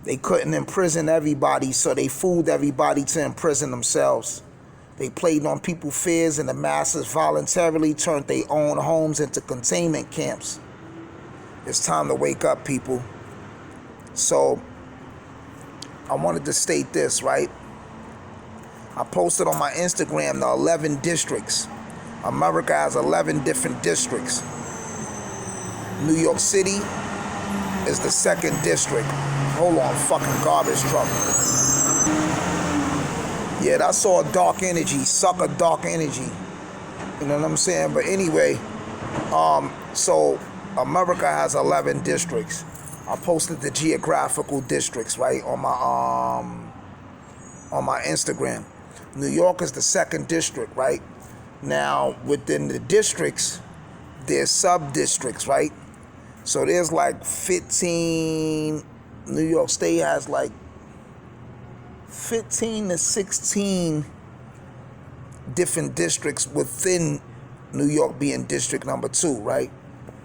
They couldn't imprison everybody, so they fooled everybody to imprison themselves. They played on people's fears, and the masses voluntarily turned their own homes into containment camps. It's time to wake up, people. So, I wanted to state this, right? I posted on my Instagram the 11 districts. America has 11 different districts. New York City is the second district. Hold on, fucking garbage truck. Yeah, that's all dark energy. Suck a dark energy. You know what I'm saying? But anyway, so America has 11 districts. I posted the geographical districts, right, on my Instagram. New York is the second district, right? Now, within the districts, there's sub-districts, right? So there's like 15, New York State has like 15 to 16 different districts within New York being district number 2, right?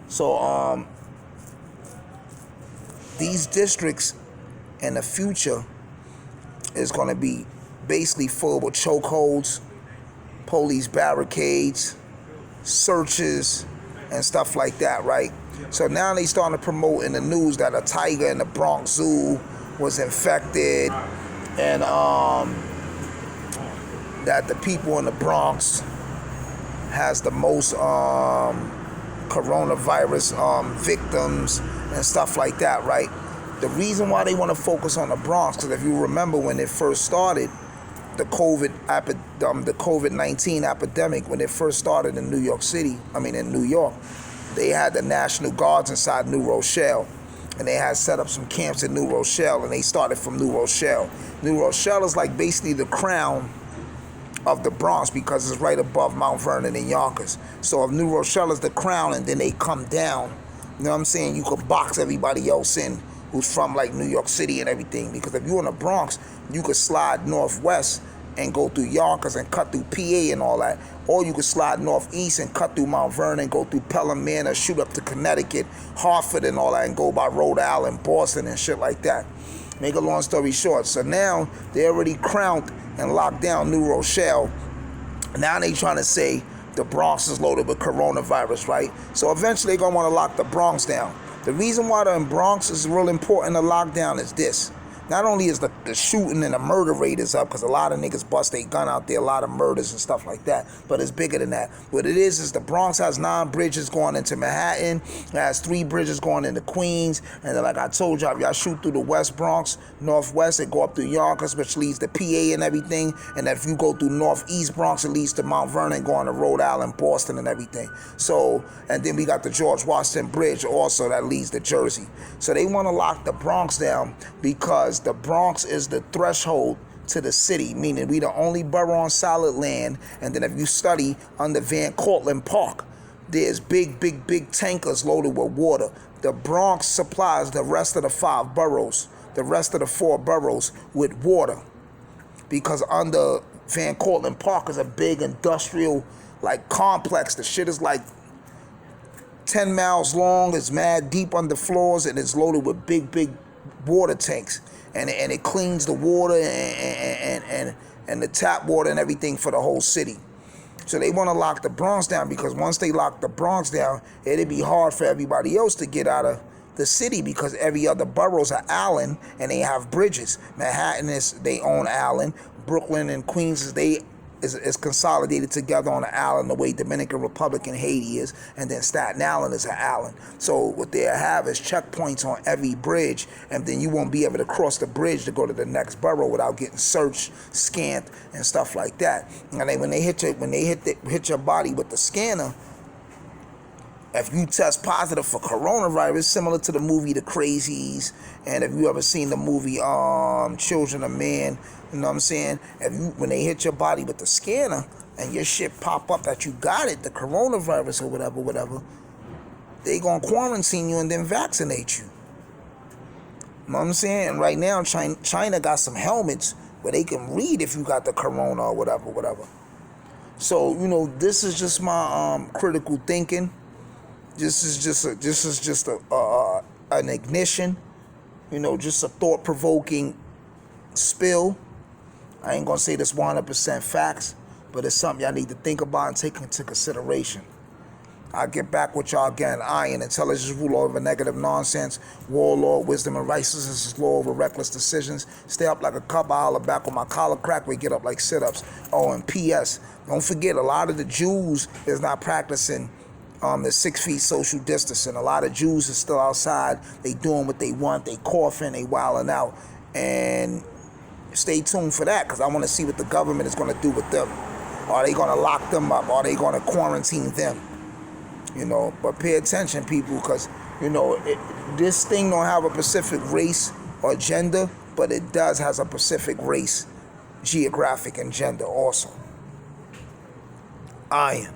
So these districts in the future is going to be basically full with chokeholds, police barricades, searches, and stuff like that, right? So now they starting to promote in the news that a tiger in the Bronx Zoo was infected, and that the people in the Bronx has the most coronavirus victims and stuff like that, right? The reason why they want to focus on the Bronx, because if you remember when it first started, the COVID-19 epidemic, when it first started in New York, they had the National Guards inside New Rochelle, and they had set up some camps in New Rochelle, and they started from New Rochelle. New Rochelle is like basically the crown of the Bronx because it's right above Mount Vernon and Yonkers. So if New Rochelle is the crown and then they come down, you know what I'm saying, you could box everybody else in who's from like New York City and everything. Because if you're in the Bronx, you could slide northwest and go through Yonkers and cut through PA and all that. Or you could slide northeast and cut through Mount Vernon, go through Pelham Manor, shoot up to Connecticut, Hartford and all that, and go by Rhode Island, Boston and shit like that. Make a long story short. So now they already crowned and locked down New Rochelle. Now they trying to say the Bronx is loaded with coronavirus, right? So eventually they're going to want to lock the Bronx down. The reason why the Bronx is real important to lock down is this. Not only is the shooting and the murder rate is up, because a lot of niggas bust their gun out there, a lot of murders and stuff like that, but it's bigger than that. What it is the Bronx has 9 bridges going into Manhattan, it has 3 bridges going into Queens, and then like I told y'all, if y'all shoot through the West Bronx, Northwest, it go up through Yonkers, which leads to PA and everything, and if you go through Northeast Bronx, it leads to Mount Vernon, going to Rhode Island, Boston, and everything. So, and then we got the George Washington Bridge also that leads to Jersey. So they want to lock the Bronx down because the Bronx is the threshold to the city, meaning we the only borough on solid land. And then if you study under Van Cortlandt Park, there's big tankers loaded with water. The Bronx supplies the rest of the 5 boroughs, the rest of the 4 boroughs with water. Because under Van Cortlandt Park is a big industrial like complex. The shit is like 10 miles long, it's mad deep under floors, and it's loaded with big water tanks. And it cleans the water and the tap water and everything for the whole city. So they want to lock the Bronx down because once they lock the Bronx down, it'd be hard for everybody else to get out of the city because every other borough's an island and they have bridges. Manhattan they own island. Brooklyn and Queens is consolidated together on an island the way Dominican Republic and Haiti is, and then Staten Island is an island. So what they have is checkpoints on every bridge, and then you won't be able to cross the bridge to go to the next borough without getting searched, scanned, and stuff like that. And when they hit your body with the scanner, if you test positive for coronavirus, similar to the movie The Crazies, and if you ever seen the movie Children of Man, you know what I'm saying? When they hit your body with the scanner and your shit pop up that you got it, the coronavirus or whatever, they gonna quarantine you and then vaccinate you. You know what I'm saying? And right now, China got some helmets where they can read if you got the corona or whatever. So, this is just my critical thinking. This is just an ignition just a thought-provoking spill. I ain't gonna say this 100% facts, but it's something y'all need to think about and take into consideration. I'll get back with y'all again. Iron, intelligence rule over negative nonsense. Warlord, wisdom and righteousness is law over reckless decisions. Stay up like a cup, I holler back with my collar crack. We get up like sit-ups. Oh, and P.S. Don't forget, a lot of the Jews is not practicing the 6 feet social distancing. A lot of Jews are still outside. They doing what they want. They coughing. They wilding out. And stay tuned for that, because I want to see what the government is going to do with them. Are they going to lock them up? Are they going to quarantine them? But pay attention, people, because, this thing don't have a specific race or gender, but it does has a specific race, geographic, and gender also. Iron.